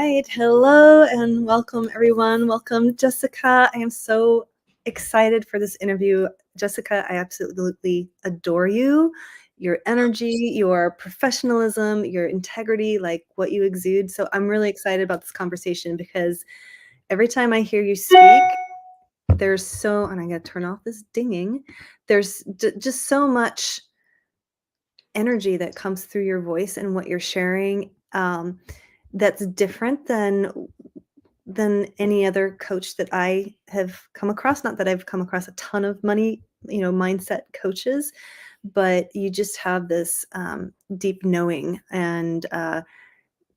right. Hello and welcome, everyone. Welcome, Jessica. I am so excited for this interview. Jessica, I absolutely adore you. Your energy, your professionalism, your integrity, like what you exude. So I'm really excited about this conversation because every time I hear you speak, and I got to turn off this dinging. There's just so much energy that comes through your voice and what you're sharing. That's different than any other coach that I have come across. Not that I've come across a ton of money, mindset coaches, but you just have this deep knowing and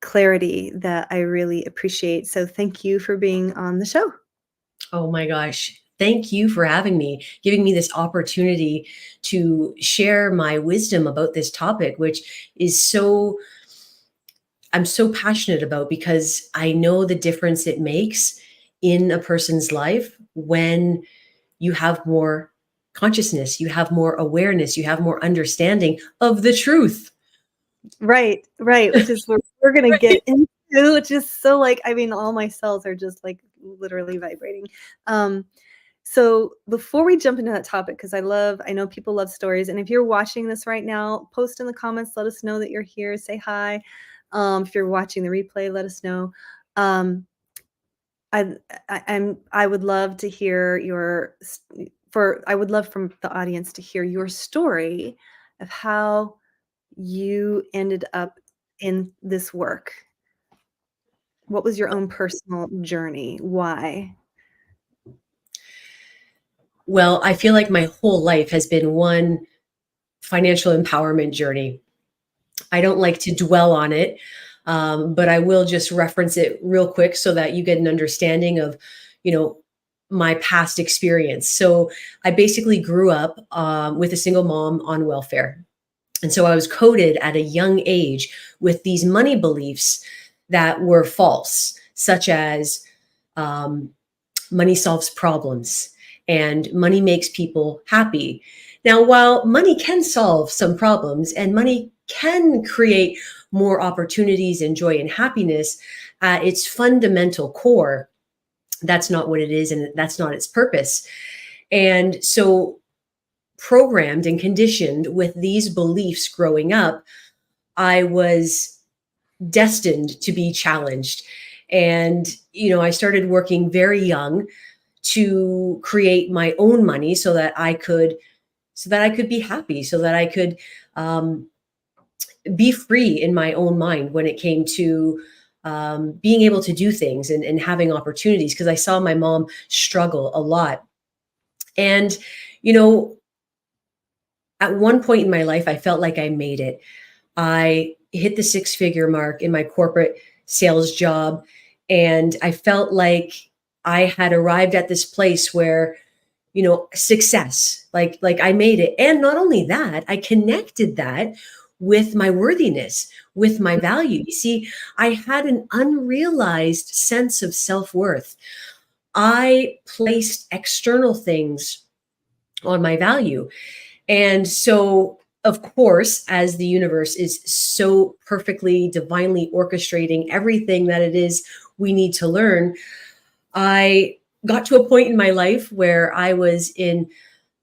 clarity that I really appreciate. So thank you for being on the show. Oh my gosh. Thank you for having me, giving me this opportunity to share my wisdom about this topic, which is I'm so passionate about because I know the difference it makes in a person's life when you have more consciousness, you have more awareness, you have more understanding of the truth. Right, which is what we're going to get into, which is so all my cells are just literally vibrating. So before we jump into that topic, because I know people love stories. And if you're watching this right now, post in the comments, let us know that you're here, say hi. If you're watching the replay, let us know. I would love to hear I would love from the audience to hear your story of how you ended up in this work. What was your own personal journey? Why? Well, I feel like my whole life has been one financial empowerment journey. I don't like to dwell on it, but I will just reference it real quick so that you get an understanding of, my past experience. So I basically grew up with a single mom on welfare. And so I was coded at a young age with these money beliefs that were false, such as money solves problems and money makes people happy. Now, while money can solve some problems and money can create more opportunities and joy and happiness, at its fundamental core, that's not what it is and that's not its purpose. And so, programmed and conditioned with these beliefs growing up, I was destined to be challenged. And, I started working very young to create my own money so that I could be happy, so that I could be free in my own mind when it came to being able to do things and having opportunities, because I saw my mom struggle a lot. And, at one point in my life, I felt like I made it. I hit the 6-figure mark in my corporate sales job. And I felt like I had arrived at this place where, success, like I made it. And not only that, I connected that with my worthiness, with my value. You see, I had an unrealized sense of self-worth. I placed external things on my value. And so, of course, as the universe is so perfectly, divinely orchestrating everything that it is we need to learn, I got to a point in my life where I was in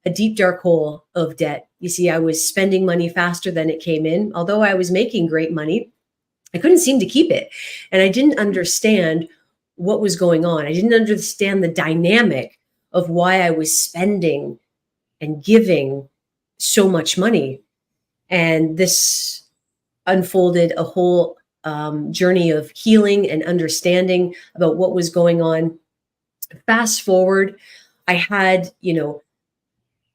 a deep, dark hole of debt. You see, I was spending money faster than it came in. Although I was making great money, I couldn't seem to keep it. And I didn't understand what was going on. I didn't understand the dynamic of why I was spending and giving so much money. And this unfolded a whole journey of healing and understanding about what was going on. Fast forward, I had,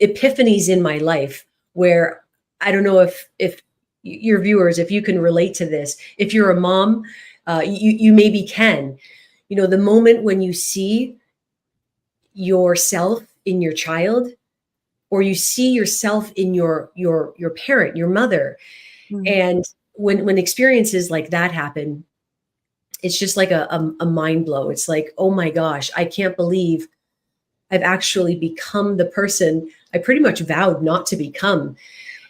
epiphanies in my life where I don't know if your viewers, if you can relate to this. If you're a mom, you maybe can. The moment when you see yourself in your child, or you see yourself in your parent, your mother. Mm-hmm. And when experiences like that happen, it's just like a mind blow. It's like, oh my gosh, I can't believe I've actually become the person I pretty much vowed not to become.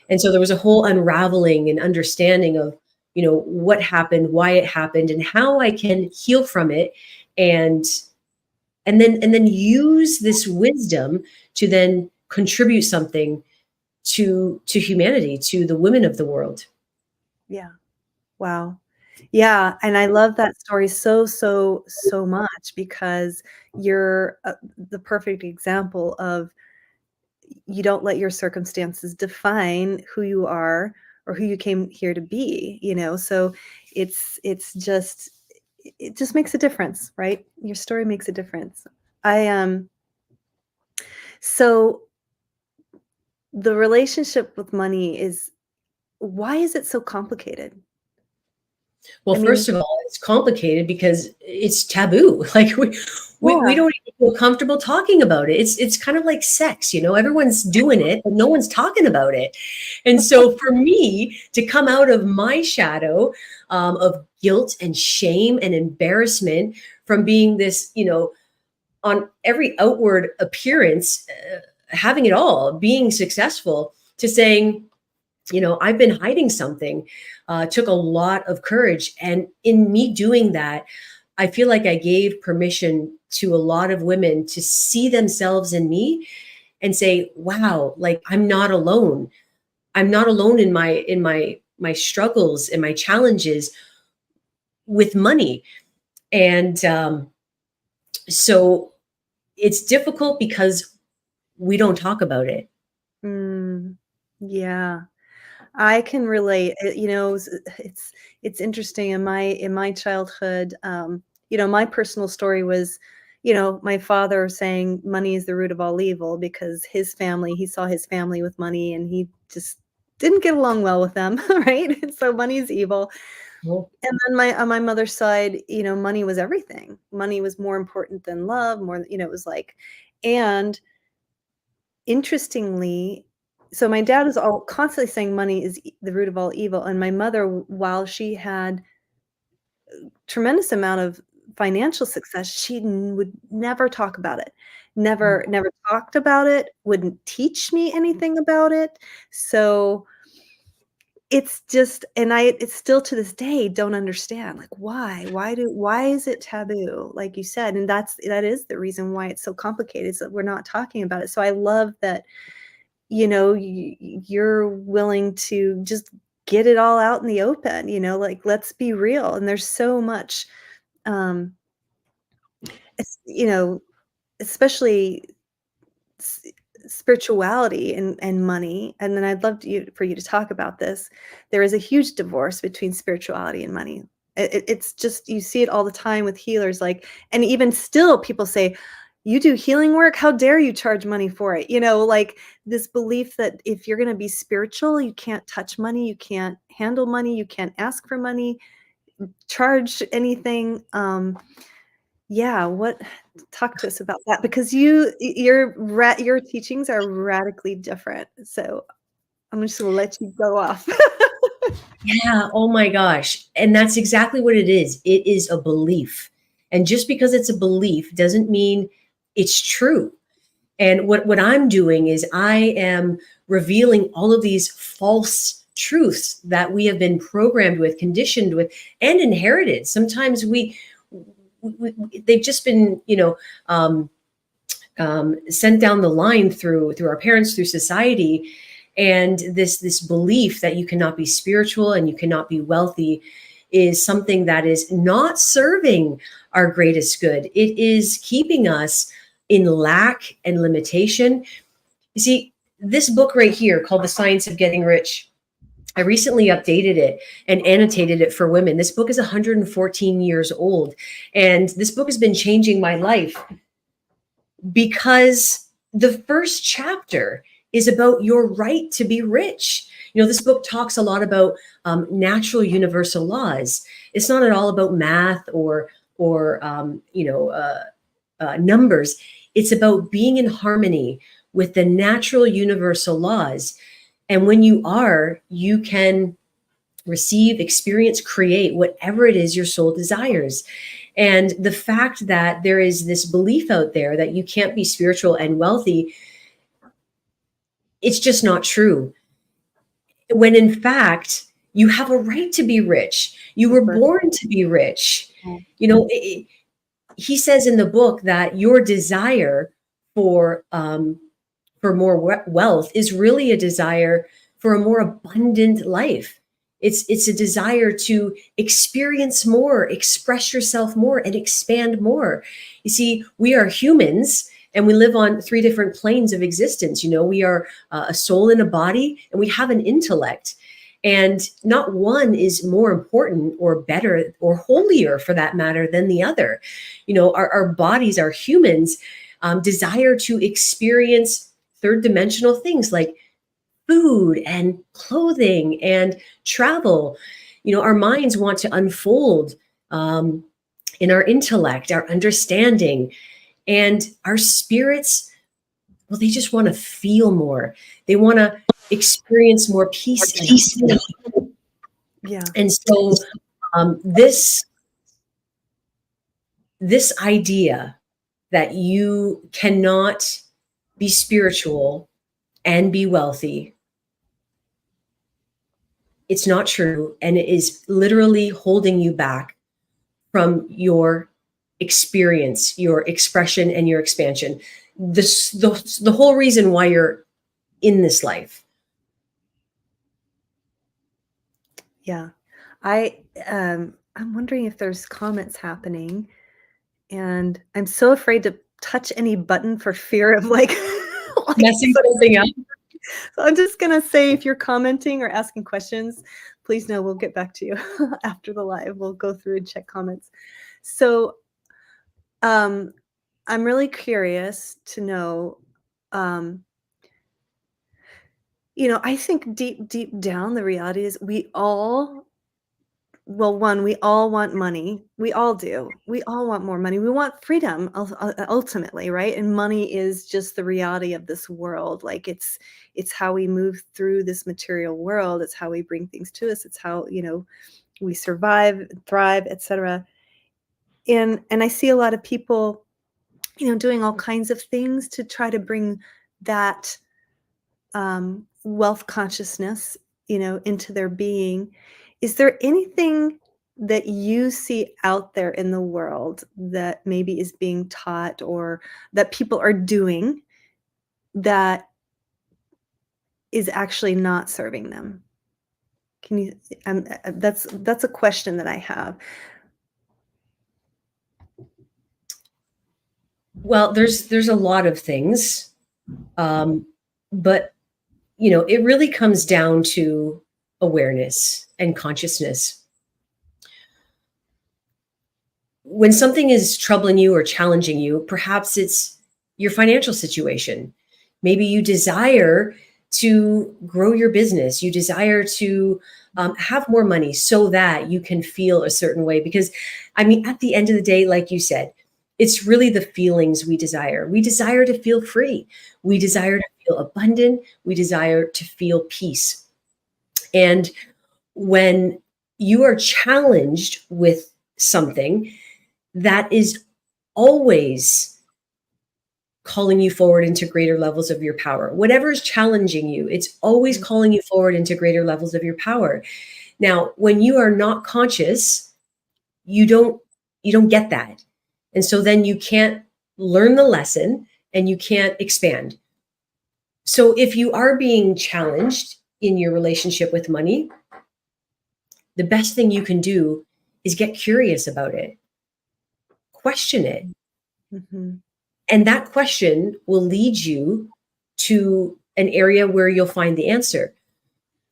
And so there was a whole unraveling and understanding of what happened, why it happened, and how I can heal from it, and and then use this wisdom to then contribute something to humanity, to the women of the world. Yeah. Wow. Yeah, and I love that story so, so, so much because you're, the perfect example of you don't let your circumstances define who you are or who you came here to be, so it's just it just makes a difference, right? Your story makes a difference. I, so the relationship with money is why is it so complicated? Well, I first mean, of all, it's complicated because it's taboo. Like we yeah. don't even feel comfortable talking about it. It's kind of like sex, everyone's doing it, but no one's talking about it. And so for me to come out of my shadow of guilt and shame and embarrassment from being this, on every outward appearance, having it all, being successful, to saying, I've been hiding something, took a lot of courage. And in me doing that, I feel like I gave permission to a lot of women to see themselves in me and say, wow, like I'm not alone. I'm not alone in my struggles and my challenges with money. And so it's difficult because we don't talk about it. Mm, yeah. I can relate. It's interesting in my childhood, my personal story was, my father saying money is the root of all evil because he saw his family with money and he just didn't get along well with them, right? And so money is evil. Well, And then on my mother's side, money was everything. Money was more important than love, it was like, and interestingly, so my dad was all constantly saying money is the root of all evil, and my mother, while she had tremendous amount of financial success, she would never talk about it. Never talked about it, wouldn't teach me anything about it. So it's just, and it's still to this day don't understand, like, why is it taboo, like you said, and that is the reason why it's so complicated, is that we're not talking about it. So I love that you're willing to just get it all out in the open, like, let's be real. And there's so much, um, it's, especially s- spirituality and money. And then I'd love for you to talk about this. There is a huge divorce between spirituality and money. It's just, you see it all the time with healers, like, and even still people say, you do healing work, how dare you charge money for it, like, this belief that if you're going to be spiritual, you can't touch money, you can't handle money, you can't ask for money, charge anything. Yeah, what talk to us about that, because your teachings are radically different, so I'm just gonna let you go off. yeah, oh my gosh. And that's exactly what it is. It is a belief. And just because it's a belief doesn't mean it's true. And what I'm doing is I am revealing all of these false truths that we have been programmed with, conditioned with, and inherited. Sometimes they've just been, sent down the line through our parents, through society, and this belief that you cannot be spiritual and you cannot be wealthy is something that is not serving our greatest good. It is keeping us in lack and limitation. You see, this book right here called The Science of Getting Rich, I recently updated it and annotated it for women. This book is 114 years old, and this book has been changing my life because the first chapter is about your right to be rich. This book talks a lot about natural universal laws. It's not at all about math or numbers. It's about being in harmony with the natural universal laws. And when you are, you can receive, experience, create whatever it is your soul desires. And the fact that there is this belief out there that you can't be spiritual and wealthy, it's just not true. When in fact, You have a right to be rich. You were born to be rich. Oh, You know, he says in the book that your desire for more wealth is really a desire for a more abundant life. It's a desire to experience more, express yourself more, and expand more. You see, we are humans and we live on three different planes of existence. You know, we are a soul in a body and we have an intellect. And not one is more important or better or holier for that matter than the other. You know, our bodies, our humans, desire to experience third dimensional things like food and clothing and travel. You know, our minds want to unfold in our intellect, our understanding, and our spirits. Well, they just want to feel more. They want to experience more peace and harmony. yeah. And so this idea that you cannot be spiritual and be wealthy, it's not true, and it is literally holding you back from your experience, your expression, and your expansion. The whole reason why you're in this life. Yeah. I'm wondering if there's comments happening, and I'm so afraid to touch any button for fear of like like Messing something up. so I'm just gonna say if you're commenting or asking questions, please know we'll get back to you after the live. We'll go through and check comments. So um I'm really curious to know, um, I think deep down the reality is we all well, one, we all want money. We all do. We all want more money. We want freedom ultimately, right? And money is just the reality of this world. Like it's how we move through this material world. It's how we bring things to us. It's how, we survive, thrive, etc. And I see a lot of people, doing all kinds of things to try to bring that wealth consciousness, into their being. Is there anything that you see out there in the world that maybe is being taught or that people are doing that is actually not serving them? Can you? That's a question that I have. Well, there's a lot of things, but it really comes down to awareness and consciousness. When something is troubling you or challenging you, perhaps it's your financial situation. Maybe you desire to grow your business. You desire to have more money so that you can feel a certain way. Because, I mean, at the end of the day, like you said, it's really the feelings we desire. We desire to feel free. We desire to feel abundant. We desire to feel peace. And when you are challenged with something, that is always calling you forward into greater levels of your power. Whatever is challenging you, it's always calling you forward into greater levels of your power. Now, when you are not conscious, you don't get that. And so then you can't learn the lesson and you can't expand. So if you are being challenged in your relationship with money, the best thing you can do is get curious about it. Question it. Mm-hmm. And that question will lead you to an area where you'll find the answer.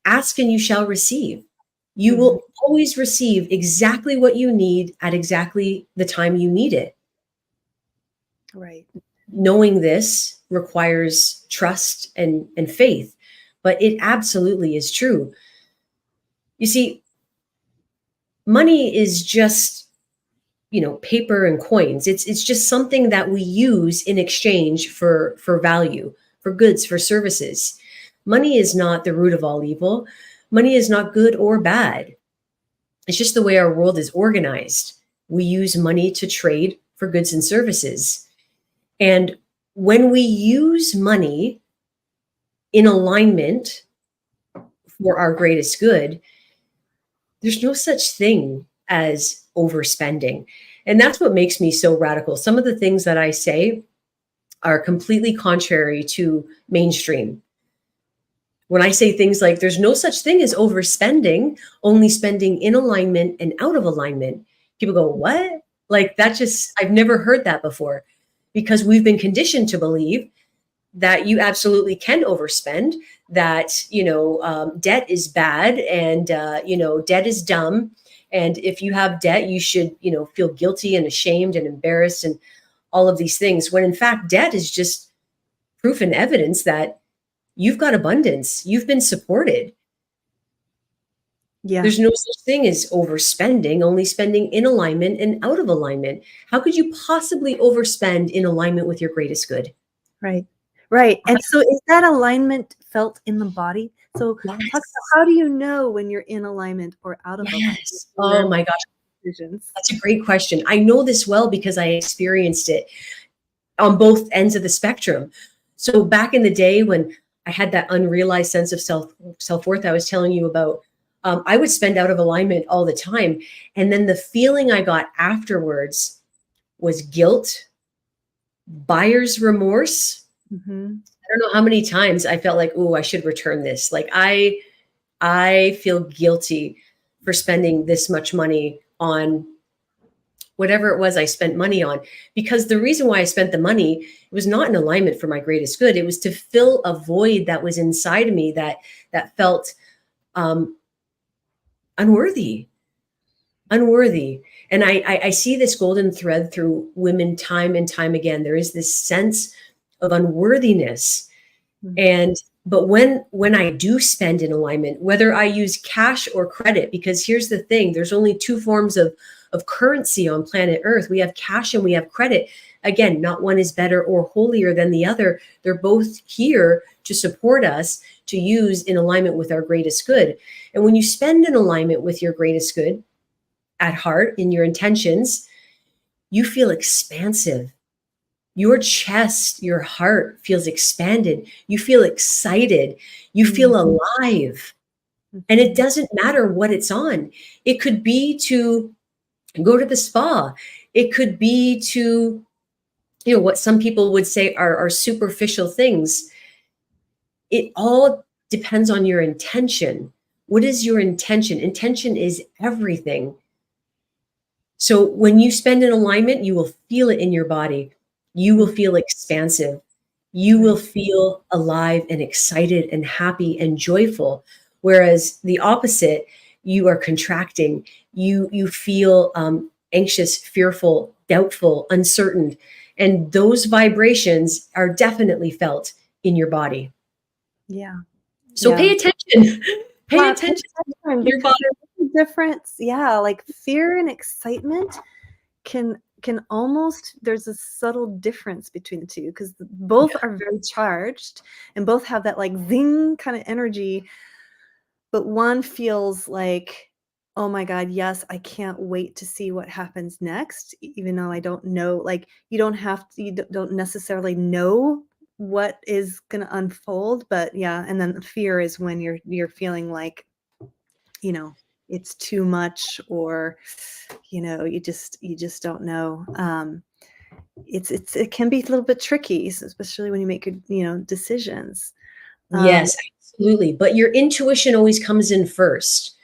Ask and you shall receive. You Mm-hmm. will always receive exactly what you need at exactly the time you need it. Right. Knowing this requires trust and faith, but it absolutely is true. You see, money is just paper and coins. It's just something that we use in exchange for value, for goods, for services. Money is not the root of all evil. Money is not good or bad. It's just the way our world is organized. We use money to trade for goods and services. And when we use money in alignment for our greatest good, there's no such thing as overspending. And that's what makes me so radical. Some of the things that I say are completely contrary to mainstream. When I say things like there's no such thing as overspending, only spending in alignment and out of alignment, people go, what? Like that just, I've never heard that before, because we've been conditioned to believe that you absolutely can overspend, that, debt is bad, and, debt is dumb. And if you have debt, you should, feel guilty and ashamed and embarrassed and all of these things, when in fact, debt is just proof and evidence that you've got abundance, you've been supported. Yeah. There's no such thing as overspending, only spending in alignment and out of alignment. How could you possibly overspend in alignment with your greatest good? Right. Right. And so is that alignment felt in the body? So talk Yes. about, how do you know when you're in alignment or out of alignment? Yes. Oh my gosh. Decisions. That's a great question. I know this well because I experienced it on both ends of the spectrum. So back in the day when I had that unrealized sense of self-worth I was telling you about, I would spend out of alignment all the time. And then the feeling I got afterwards was guilt, buyer's remorse. Mm-hmm. I don't know how many times I felt like, oh, I should return this. Like I feel guilty for spending this much money on whatever it was I spent money on, because the reason why I spent the money, it was not in alignment for my greatest good. It was to fill a void that was inside of me that felt um, unworthy. And I see this golden thread through women time and time again. There is this sense of unworthiness. Mm-hmm. And but when I do spend in alignment, whether I use cash or credit, because here's the thing, there's only two forms of currency on planet Earth. We have cash and we have credit. Again, not one is better or holier than the other. They're both here to support us to use in alignment with our greatest good. And when you spend in alignment with your greatest good at heart, in your intentions, you feel expansive. Your chest, your heart feels expanded. You feel excited. You feel alive. And it doesn't matter what it's on. It could be to go to the spa. It could be to, what some people would say are superficial things. It all depends on your intention. What is your intention? Intention is everything. So when you spend in alignment, you will feel it in your body. You will feel expansive. You will feel alive and excited and happy and joyful. Whereas the opposite, you are contracting. You feel anxious, fearful, doubtful, uncertain. And those vibrations are definitely felt in your body. Yeah. So pay attention. Pay Yeah, attention to your because body. there's a difference. Yeah, like fear and excitement can almost, there's a subtle difference between the two, because both are very charged and both have that like zing kind of energy, but one feels like, oh my God, yes, I can't wait to see what happens next, even though I don't know, like you don't necessarily know what is going to unfold, but yeah. And then the fear is when you're feeling like, it's too much, or, you just don't know. It can be a little bit tricky, especially when you make good, decisions. Yes, absolutely. But your intuition always comes in first.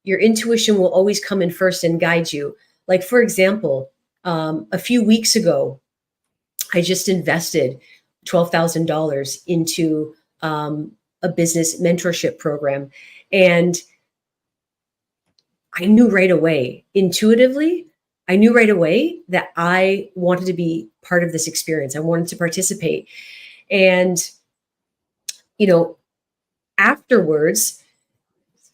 Your intuition will always come in first and guide you. Like, for example, a few weeks ago, I just invested $12,000 into a business mentorship program. And I knew right away, intuitively, I knew right away that I wanted to be part of this experience. I wanted to participate. And, afterwards,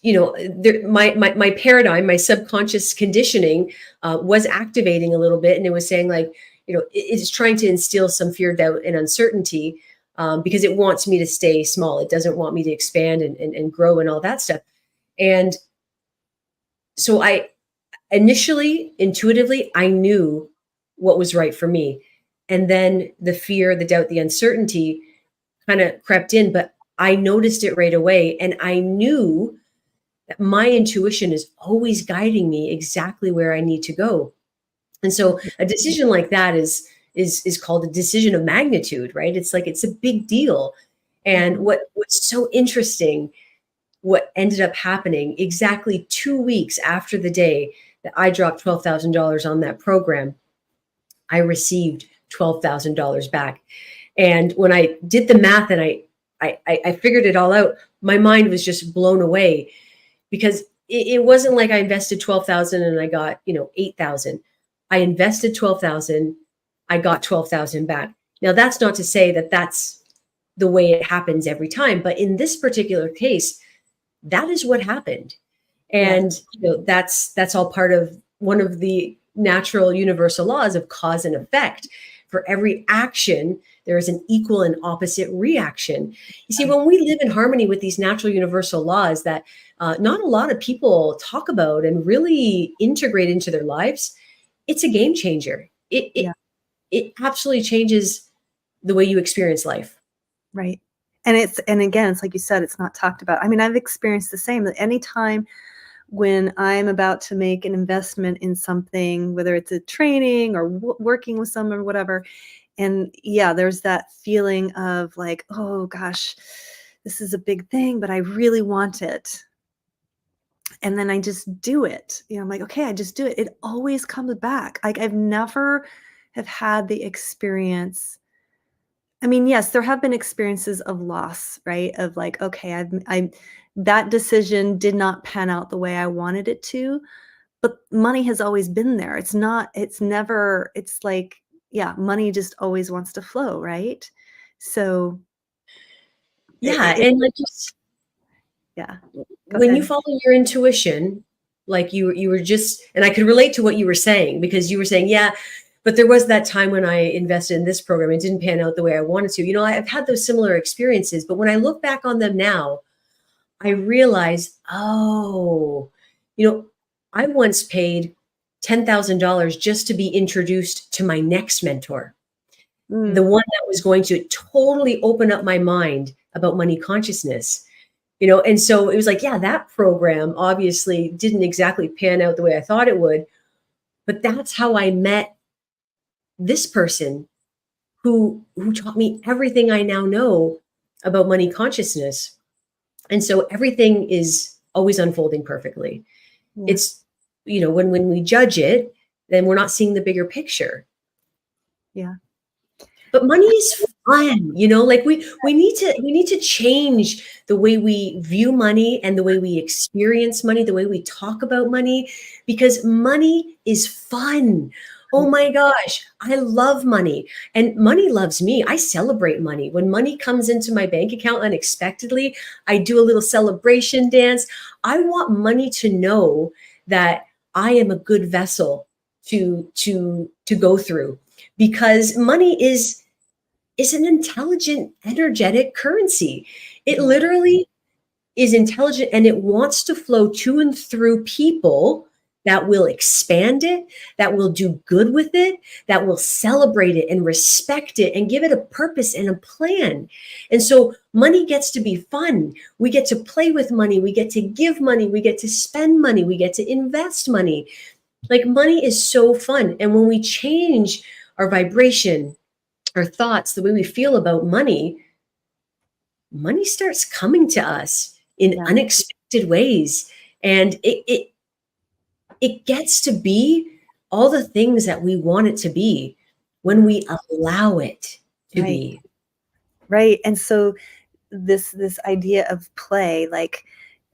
my paradigm, my subconscious conditioning was activating a little bit, and it was saying like, it's trying to instill some fear, doubt, and uncertainty, because it wants me to stay small. It doesn't want me to expand and grow and all that stuff. And so I initially, intuitively, I knew what was right for me, and then the fear, the doubt, the uncertainty kind of crept in, but I noticed it right away, and I knew that my intuition is always guiding me exactly where I need to go. And so a decision like that is called a decision of magnitude, right? It's like it's a big deal. And Mhm. what's so interesting, what ended up happening exactly 2 weeks after the day that I dropped $12,000 on that program, I received $12,000 back. And when I did the math and I figured it all out, my mind was just blown away because it wasn't like I invested 12,000 and I got, 8,000. I invested 12,000, I got 12,000 back. Now that's not to say that that's the way it happens every time, but in this particular case, that is what happened. Yes. And that's all part of one of the natural universal laws of cause and effect. For every action, there is an equal and opposite reaction. You see, when we live in harmony with these natural universal laws that not a lot of people talk about and really integrate into their lives, it's a game changer. It Yeah. it it absolutely changes the way you experience life. Right. And again, it's like you said, it's not talked about. I mean, I've experienced the same, that anytime when I'm about to make an investment in something, whether it's a training or working with someone or whatever, and yeah, there's that feeling of like, oh gosh, this is a big thing, but I really want it. And then I just do it. I'm like, okay, I just do it. It always comes back. Like I've never have had the experience. I mean, yes, there have been experiences of loss, right? Of like, okay, I that decision did not pan out the way I wanted it to, but money has always been there. It's never, it's like, yeah, money just always wants to flow, right? So Yeah, it and like just yeah, go when you ahead. follow your intuition, like you were just, and I could relate to what you were saying because you were saying, yeah, but there was that time when I invested in this program, it didn't pan out the way I wanted to. I've had those similar experiences, but when I look back on them now, I realize, oh, you know, I once paid $10,000 just to be introduced to my next mentor, the Mm, one that was going to totally open up my mind about money consciousness. And so it was like, yeah, that program obviously didn't exactly pan out the way I thought it would, but that's how I met this person who taught me everything I now know about money consciousness. And so everything is always unfolding perfectly. yeah, It's, when we judge it, then we're not seeing the bigger picture. yeah, But money is fun, like we need to change the way we view money and the way we experience money, the way we talk about money, because money is fun. Oh right, my gosh, I love money and money loves me. I celebrate money. When money comes into my bank account unexpectedly, I do a little celebration dance. I want money to know that I am a good vessel to go through, because money is an intelligent, energetic currency. It yeah, literally is intelligent and it wants to flow to and through people that will expand it, that will do good with it, that will celebrate it and respect it and give it a purpose and a plan. And so money gets to be fun. We get to play with money. We get to give money. We get to spend money. We get to invest money. Like money is so fun. And when we change our vibration, our thoughts, the way we feel about money, money starts coming to us in yeah, unexpected ways. And it gets to be all the things that we want it to be when yeah, we allow it to right, be. right. And so this idea of play, like,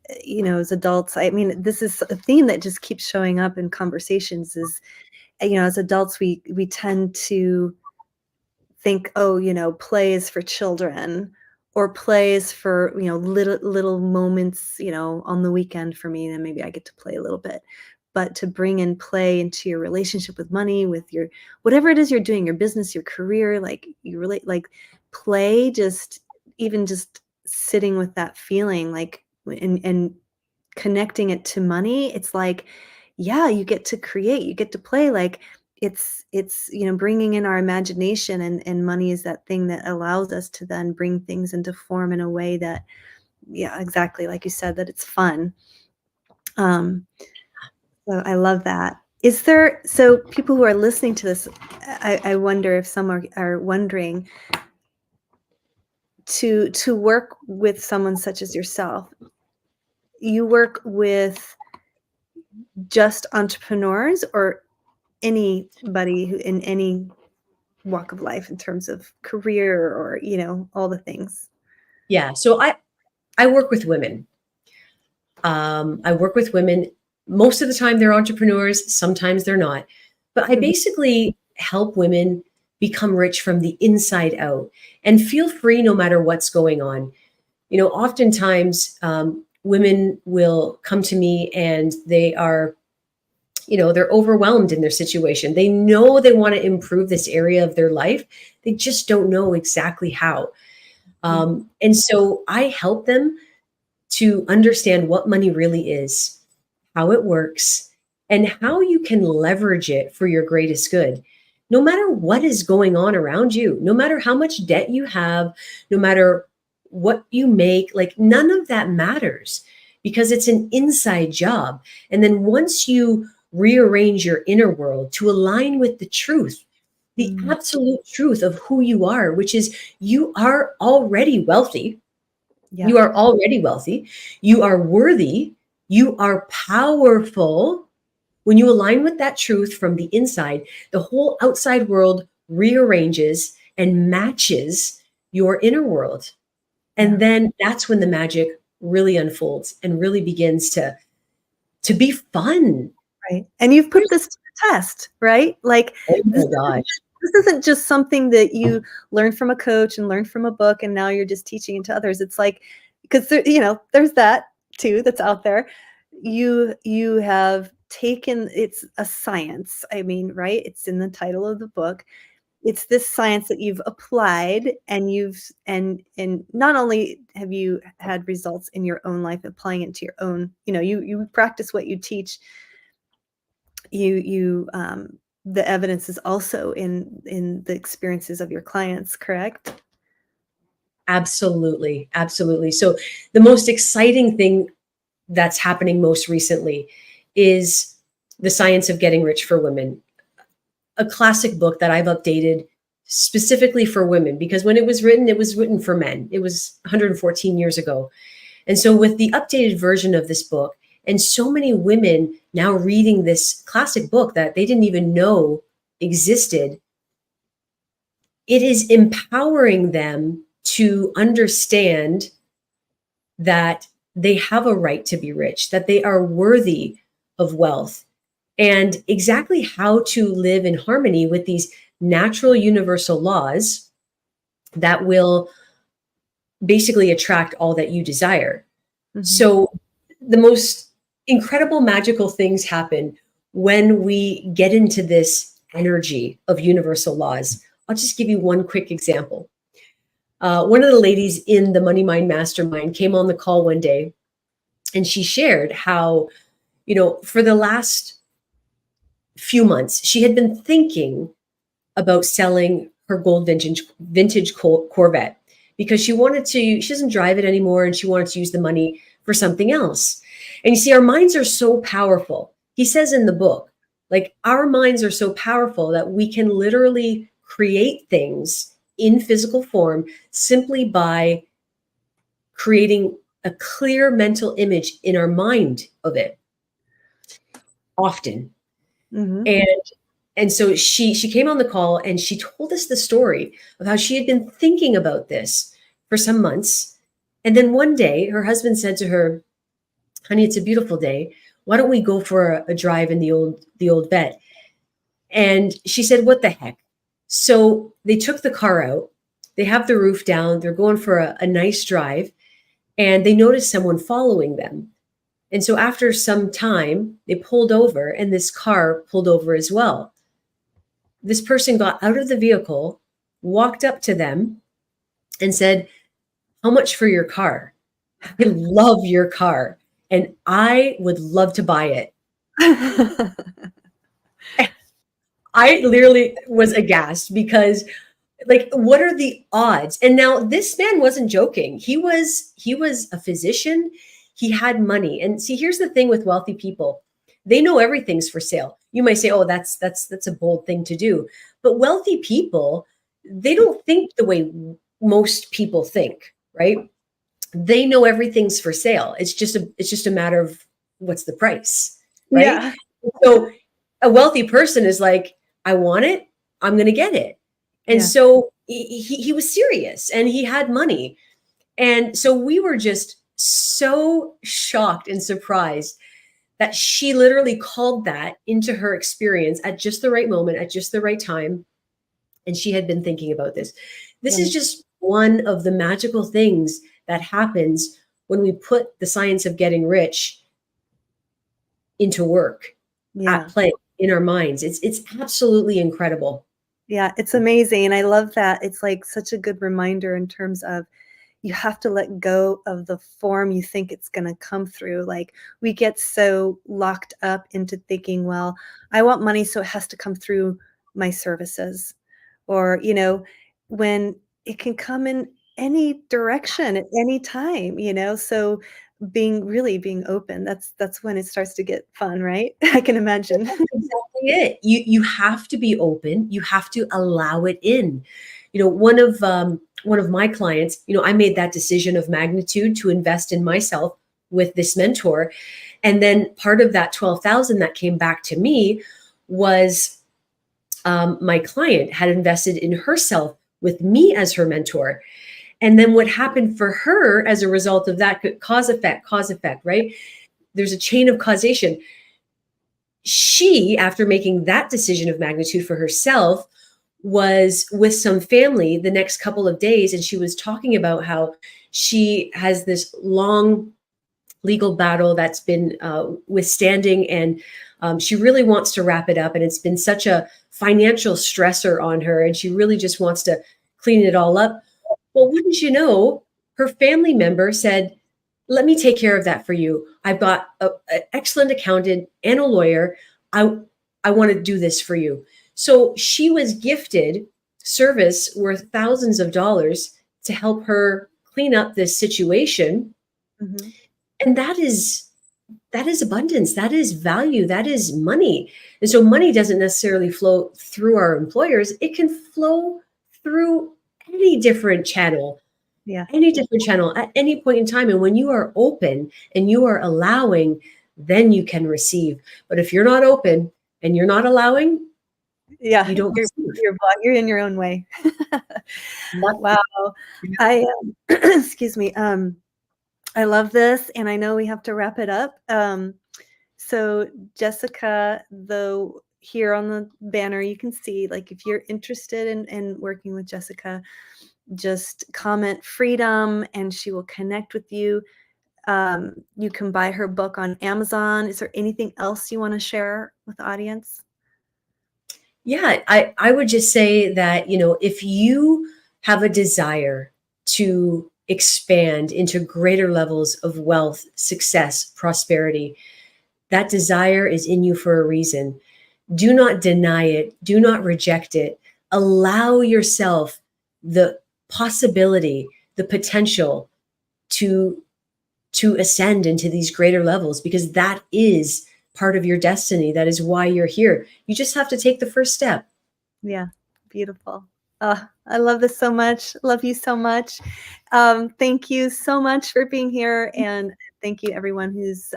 as adults, I mean, this is a theme that just keeps showing up in conversations is, as adults, we tend to think, oh, play is for children, or play is for, little moments, on the weekend for me, then maybe I get to play a little bit. But to bring in play into your relationship with money, with your whatever it is you're doing, your business, your career, like you relate, like play, just even just sitting with that feeling, like and connecting it to money, it's like, yeah, you get to create, you get to play, like it's bringing in our imagination, and money is that thing that allows us to then bring things into form in a way that, yeah, exactly like you said, that it's fun. Um, so I love that. Is there, so people who are listening to this, I wonder if some are wondering to work with someone such as yourself. You work with just entrepreneurs or anybody who in any walk of life in terms of career or, all the things? Yeah. So I work with women. I work with women. Most of the time they're entrepreneurs, sometimes they're not. But I Mhm. basically help women become rich from the inside out and feel free no matter what's going on. Oftentimes women will come to me and they're overwhelmed in their situation. They know they want to improve this area of their life. They just don't know exactly how. Mhm. And so I help them to understand what money really is, how it works, and how you can leverage it for your greatest good. No matter what is going on around you, no matter how much debt you have, no matter what you make, like none of that matters because it's an inside job. And then once you rearrange your inner world to align with the truth, the Mm. absolute truth of who you are, which is you are already wealthy. Yeah. You are already wealthy. You are worthy. You are powerful. When you align with that truth from the inside, the whole outside world rearranges and matches your inner world. Yeah. And then that's when the magic really unfolds and really begins to be fun. Right. And you've put this to the test, right? Like Oh this my gosh. this isn't just something that you learned from a coach and learned from a book and now you're just teaching it to others. It's like, because there's that too that's out there. You have taken, it's a science. I mean, right? It's in the title of the book. It's this science that you've applied, and and not only have you had results in your own life applying it to your own, you practice what you teach. The evidence is also in the experiences of your clients, correct? Absolutely. Absolutely. So the most exciting thing that's happening most recently is The Science of Getting Rich for Women, a classic book that I've updated specifically for women because when it was written for men. It was 114 years ago. And so, with the updated version of this book, and so many women now reading this classic book that they didn't even know existed, it is empowering them to understand that they have a right to be rich, that they are worthy of wealth, and exactly how to live in harmony with these natural universal laws that will basically attract all that you desire. Mhm. So, the most incredible magical things happen when we get into this energy of universal laws. I'll just give you one quick example. One of the ladies in the Money Mind Mastermind came on the call one day and she shared how, for the last few months, she had been thinking about selling her gold vintage Corvette because she doesn't drive it anymore and she wanted to use the money for something else. And you see, our minds are so powerful. He says in the book, like our minds are so powerful that we can literally create things in physical form simply by creating a clear mental image in our mind of it often. Mhm. And so she came on the call and she told us the story of how she had been thinking about this for some months. And then one day her husband said to her, "Honey, it's a beautiful day. Why don't we go for a drive in the old vet?" And she said, "What the heck?" So they took the car out. They have the roof down. They're going for a nice drive. And they noticed someone following them. And so after some time, they pulled over and this car pulled over as well. This person got out of the vehicle, walked up to them, and said, "How much for your car? I love your car and I would love to buy it." I literally was aghast because like what are the odds? And now this man wasn't joking. He was a physician. He had money. And see, here's the thing with wealthy people. They know everything's for sale. You might say, "Oh, that's a bold thing to do." But wealthy people, they don't think the way most people think, right? They know everything's for sale. It's just a matter of what's the price, right? Yeah. So a wealthy person is like, I want it, I'm going to get it. And Yeah. so he was serious and he had money. And so we were just so shocked and surprised that she literally called that into her experience at just the right moment, at just the right time. And she had been thinking about this. This is Right. just one of the magical things that happens when we put the science of getting rich into work, at Yeah. play in our minds. It's absolutely incredible. Yeah. It's amazing. I love that. It's like such a good reminder in terms of you have to let go of the form you think it's going to come through. Like we get so locked up into thinking, well, I want money, so it has to come through my services. Or, when it can come in any direction at any time. So being open, that's when it starts to get fun, right? I can imagine. That's exactly it. You have to be open. You have to allow it in. One of my clients, I made that decision of magnitude to invest in myself with this mentor, and then part of that 12,000 that came back to me was my client had invested in herself with me as her mentor. And then what happened for her as a result of that, cause effect, right? There's a chain of causation. She, after making that decision of magnitude for herself, was with some family the next couple of days, and she was talking about how she has this long legal battle that's been withstanding, and she really wants to wrap it up. And it's been such a financial stressor on her, and she really just wants to clean it all up. Well, wouldn't you know, her family member said, let me take care of that for you. I've got an excellent accountant and a lawyer. I, I want to do this for you. So she was gifted service worth thousands of dollars to help her clean up this situation. Mhm. And that is abundance, that is value, that is money. And so money doesn't necessarily flow through our employers. It can flow through any different channel, Yeah. at any point in time. And when you are open and you are allowing, then you can receive. But if you're not open and you're not allowing, Yeah. you don't You're receive. you're in your own way. That's- Wow. I, excuse me, I love this, and I know we have to wrap it up. So Jessica, though, here on the banner, you can see, like, if you're interested in working with Jessica, just comment freedom and she will connect with you. You can buy her book on Amazon. Is there anything else you want to share with the audience? Yeah, I would just say that, if you have a desire to expand into greater levels of wealth, success, prosperity, that desire is in you for a reason. Do not deny it. Do not reject it. Allow yourself the possibility, the potential to ascend into these greater levels, because that is part of your destiny. That is why you're here. You just have to take the first step. Yeah, beautiful. I love this so much. Love you so much. Thank you so much for being here, and thank you everyone who's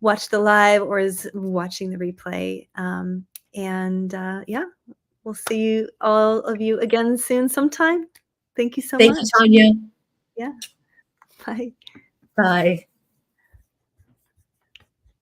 watched the live or is watching the replay. And yeah, we'll see you all of you again soon sometime. Thank you so Thank you, much. Tanya. Yeah. Bye. Bye.